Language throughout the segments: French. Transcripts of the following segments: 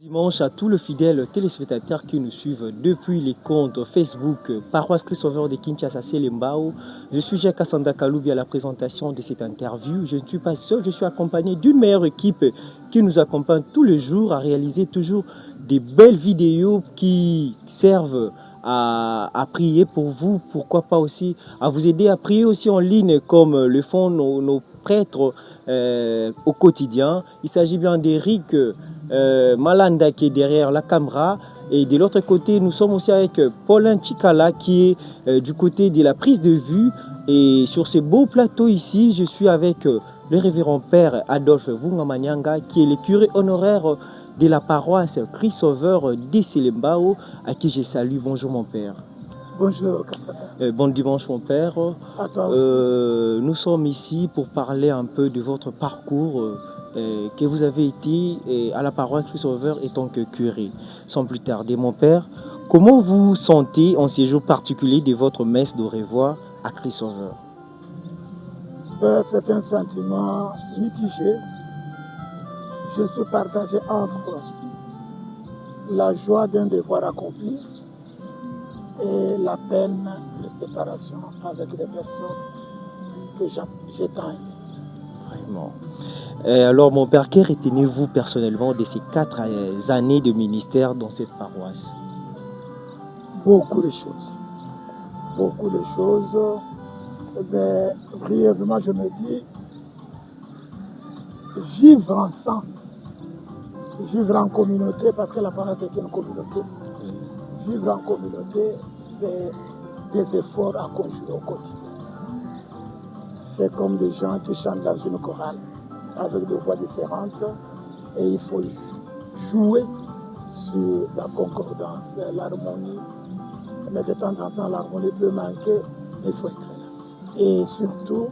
Dimanche à tous les fidèles téléspectateurs qui nous suivent depuis les comptes Facebook Paroisse Christ-Sauveur de Kinshasa Selembao. Je suis Jacques Kassanda Kaloubi à la présentation de cette interview. Je ne suis pas seul, je suis accompagné d'une meilleure équipe qui nous accompagne tous les jours à réaliser toujours des belles vidéos qui servent à prier pour vous, pourquoi pas aussi à vous aider à prier aussi en ligne comme le font nos prêtres au quotidien. Il s'agit bien d'Éric Malanda qui est derrière la caméra, et de l'autre côté nous sommes aussi avec Paulin Chikala qui est du côté de la prise de vue. Et sur ce beau plateau ici, je suis avec le révérend père Adolphe Vungamanyanga qui est le curé honoraire de la paroisse Christ-Sauveur de Selembao, à qui je salue. Bonjour mon père. Bonjour Kassanda. Bon dimanche mon père. À toi aussi. Nous sommes ici pour parler un peu de votre parcours que vous avez été à la paroisse Christ-Sauveur étant que curé. Sans plus tarder mon père, comment vous sentez en ces jours particuliers de votre messe de revoir à Christ-Sauveur? C'est un sentiment mitigé. Je suis partagé entre la joie d'un devoir accompli et la peine de séparation avec des personnes que j'ai tant aimées. Vraiment. Alors mon père, que retenez-vous personnellement de ces 4 années de ministère dans cette paroisse? Beaucoup de choses. Beaucoup de choses. Mais brièvement, je me dis, vivre ensemble, vivre en communauté, parce que la paroisse est une communauté. Vivre en communauté, c'est des efforts à conjurer au quotidien. C'est comme des gens qui chantent dans une chorale avec des voix différentes et il faut jouer sur la concordance, l'harmonie. Mais de temps en temps, l'harmonie peut manquer, mais il faut être là. Et surtout,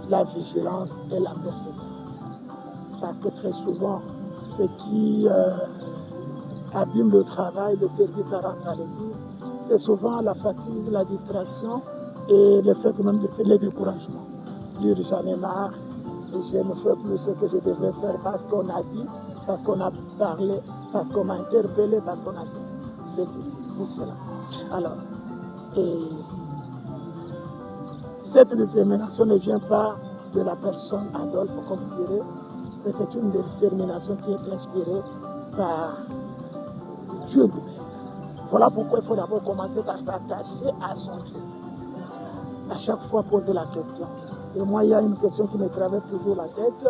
la vigilance et la persévérance. Parce que très souvent, ce qui abîme le travail, le service à rendre à l'église, c'est souvent la fatigue, la distraction et le fait même de le découragement. Dire j'en ai marre, je ne fais plus ce que je devrais faire parce qu'on a dit, parce qu'on a parlé, parce qu'on m'a interpellé, parce qu'on a fait ceci ou cela. Alors, cette détermination ne vient pas de la personne Adolphe comme curé, mais c'est une détermination qui est inspirée par Dieu lui-même. Voilà pourquoi il faut d'abord commencer par s'attacher à son Dieu. À chaque fois poser la question. Et moi, il y a une question qui me traverse toujours la tête.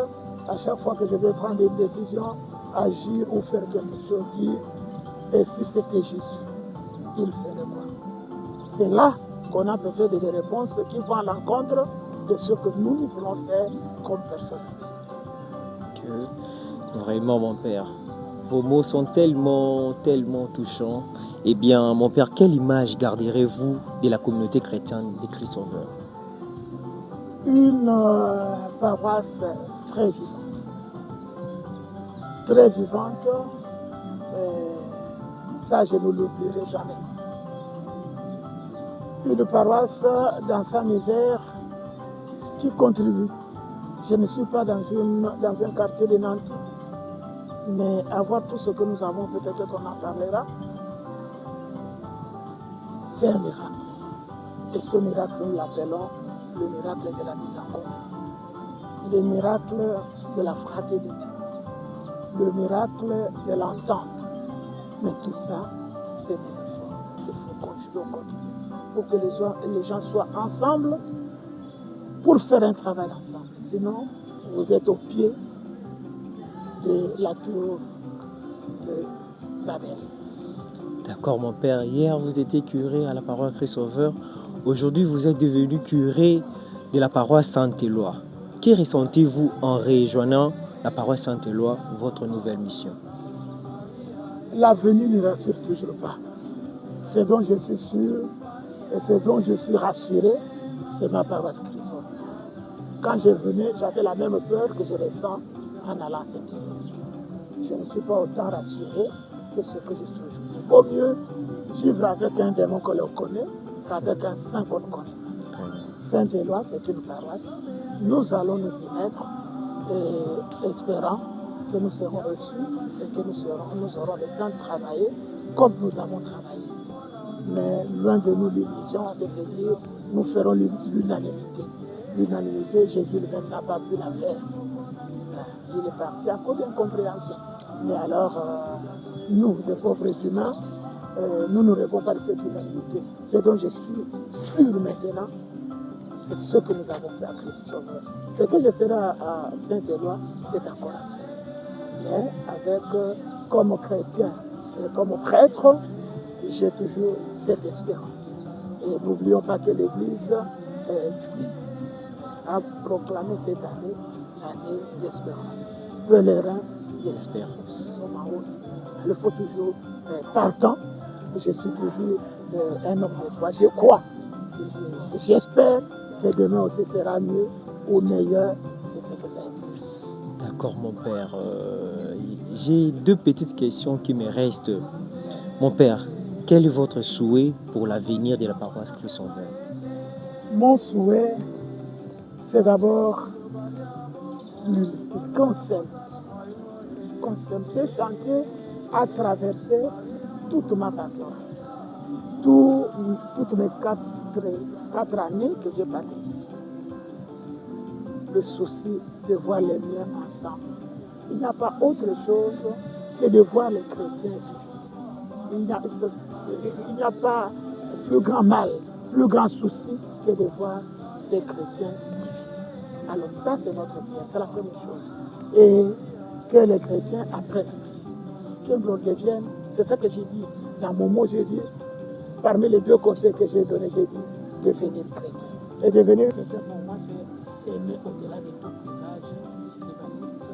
À chaque fois que je vais prendre une décision, agir ou faire quelque chose, dire, et si c'était Jésus, il ferait moi. C'est là qu'on a peut-être des réponses qui vont à l'encontre de ce que nous voulons faire comme personne. Vraiment mon père, vos mots sont tellement touchants. Eh bien mon père, quelle image garderez-vous de la communauté chrétienne de Christ-Sauveur? Une paroisse très vivante. Très vivante. Ça, je ne l'oublierai jamais. Une paroisse dans sa misère qui contribue. Je ne suis pas dans un quartier de Nantes, mais avoir tout ce que nous avons fait, peut-être qu'on en parlera, c'est un miracle. Et ce miracle, nous l'appelons le miracle de la mise en commun, le miracle de la fraternité, le miracle de l'entente. Mais tout ça, c'est des efforts qu'il faut conjuguer au quotidien pour que les gens soient ensemble pour faire un travail ensemble. Sinon, vous êtes au pied de la tour de Babel. D'accord mon père, hier vous étiez curé à la paroisse Christ-Sauveur. Aujourd'hui, vous êtes devenu curé de la paroisse Saint-Éloi. Que ressentez-vous en rejoignant la paroisse Saint-Éloi, votre nouvelle mission? L'avenir ne rassure toujours pas. Ce dont je suis sûr et ce dont je suis rassuré, c'est ma paroisse Christ-Sauveur. Quand je venais, j'avais la même peur que je ressens en allant à Saint-Éloi. Je ne suis pas autant rassuré que ce que je suis aujourd'hui. Il vaut mieux vivre avec un démon que l'on connaît qu'avec un saint qu'on connaît. Saint-Éloi, c'est une paroisse. Nous allons nous y mettre et espérant que nous serons reçus et que nous aurons le temps de travailler comme nous avons travaillé ici. Mais loin de nous l'illusion de se dire nous ferons l'unanimité. L'unanimité, Jésus lui-même n'a pas pu la faire. Il est parti à cause d'incompréhension. Mais alors, nous, les pauvres humains, nous ne rêvons pas de cette unanimité. C'est dont je suis sûr maintenant, c'est ce que nous avons fait à Christ Sauveur. Ce que je serai à Saint-Éloi, c'est encore à faire. Mais avec, comme chrétien et comme prêtre, j'ai toujours cette espérance. Et n'oublions pas que l'Église a proclamé cette année l'année d'espérance. Pèlerin d'espérance. Nous sommes en route. Il faut toujours, partant, je suis toujours un homme d'espoir. Je crois, j'espère que demain aussi sera mieux ou meilleur que ce que ça a été. D'accord, mon père. J'ai deux petites questions qui me restent. Mon père, quel est votre souhait pour l'avenir de la paroisse Christ-Sauveur? Mon souhait, c'est d'abord l'unité, qu'on s'aime. Qu'on s'aime. Ce chantier a traversé toute ma pastorale. Toutes mes quatre années que j'ai passées ici. Le souci de voir les miens ensemble. Il n'y a pas autre chose que de voir les chrétiens divisés. Il n'y a pas plus grand mal, plus grand souci que de voir ces chrétiens divisés. Alors ça, c'est notre prière, c'est la première chose. Et que les chrétiens apprennent à prier. Que l'on devienne, c'est ça que j'ai dit. Dans mon mot, j'ai dit, parmi les deux conseils que j'ai donnés, j'ai dit, devenir chrétien. Et devenir chrétien, pour moi, c'est aimer au-delà de tout clivage, tribaliste,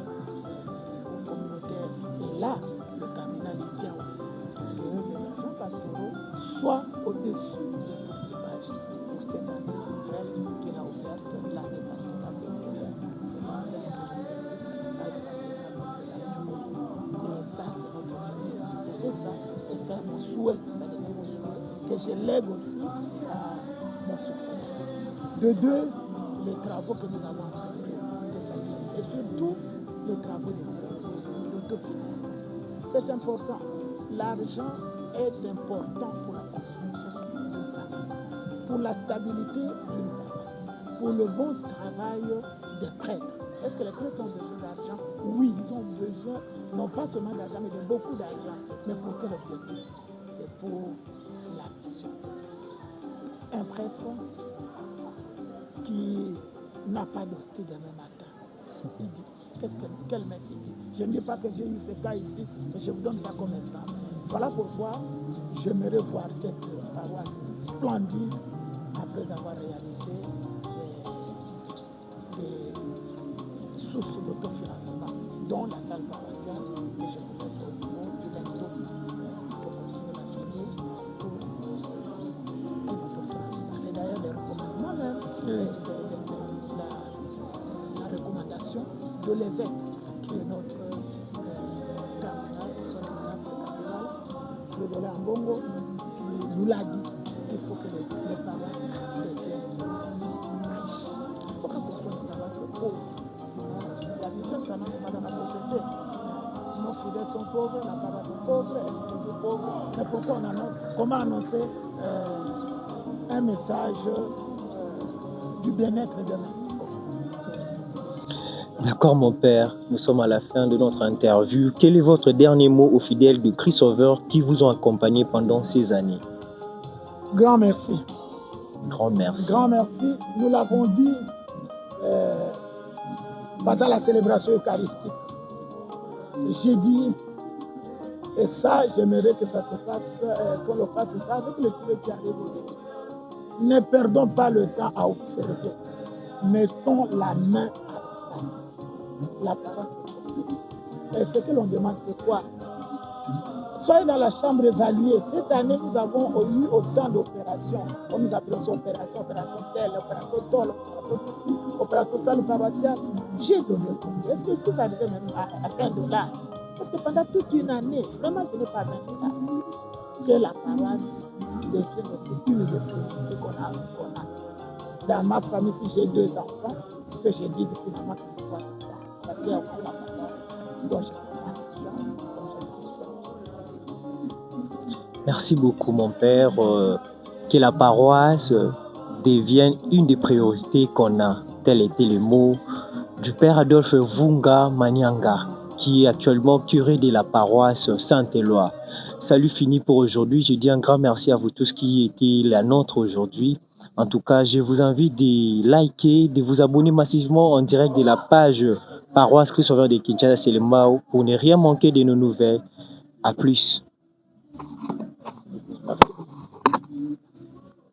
communautaire. Et là, le caminal y tient aussi. Que les agents pastoraux soient au-dessus de tout clivage pour cette année nouvelle qu'il a ouverte, l'année pastorale de l'hiver. Et ça, c'est notre objectif. C'était ça. Et c'est mon souhait, ça devient mon souhait, que je lègue aussi à mon successeur. De deux, les travaux que nous avons entrepris, que ça finisse. Et surtout, les travaux de l'autofinancement. C'est important. L'argent est important pour la construction d'une paroisse, pour la stabilité d'une paroisse, pour le bon travail des prêtres. Est-ce que les prêtres ont besoin d'argent? Oui, ils ont besoin, non pas seulement d'argent, mais de beaucoup d'argent. Mais pour quel objectif? C'est pour la mission. Un prêtre qui n'a pas d'hostie demain matin, il dit, quel messie dit? Je ne dis pas que j'ai eu ce cas ici, mais je vous donne ça comme exemple. Voilà pourquoi j'aimerais voir cette paroisse splendide après avoir réalisé des sources d'autofinancement, dont la salle paroissiale que je vous laisse au niveau du Lento. Il faut continuer à finir pour un autofinancement. C'est d'ailleurs des recommandations même, la recommandation de l'évêque qui est notre cardinal, son éminence le cardinal, Frédéric Ambongo, qui nous l'a dit qu'il faut que les paroisses deviennent aussi riches. Il faut qu'on soit une paroisse pauvre. Sinon, la mission ne s'annonce pas dans la pauvreté. Nos fidèles sont pauvres, la paroisse est pauvre, elle est toujours pauvre. Mais pourquoi on annonce? Comment annoncer un message du bien-être demain? D'accord, mon père, nous sommes à la fin de notre interview. Quel est votre dernier mot aux fidèles de Christ Sauveur qui vous ont accompagné pendant ces années? Grand merci. Grand merci. Grand merci. Nous l'avons dit pendant la célébration eucharistique. J'ai dit, et ça, j'aimerais que ça se passe, qu'on le fasse ça avec les curés qui arrivent ici. Ne perdons pas le temps à observer. Mettons la main à la parole. Et ce que l'on demande, c'est quoi? Soyez dans la chambre évaluée. Cette année, nous avons eu autant d'opérations. Nous appelons ça opération telle, opération tolle, opération salle paroissiale. J'ai donné combien? Est-ce que vous arrivez même à $20? Parce que pendant toute une année, vraiment, je n'ai pas $20. Que la paroisse devienne aussi une des priorités qu'on a. Dans ma famille, si j'ai 2 enfants, que je dise finalement que je dois enfants. Parce qu'il y a aussi la paroisse Merci beaucoup, mon père. Que la paroisse devienne une des priorités qu'on a. Tel était le mot du père Adolphe Vunga Manyanga, qui est actuellement curé de la paroisse Sainte-Éloi. Salut fini pour aujourd'hui. Je dis un grand merci à vous tous qui étaient la nôtre aujourd'hui. En tout cas, je vous invite de liker, de vous abonner massivement en direct de la page Paroisse Christ Sauveur de Kinshasa Selembao pour ne rien manquer de nos nouvelles. À plus.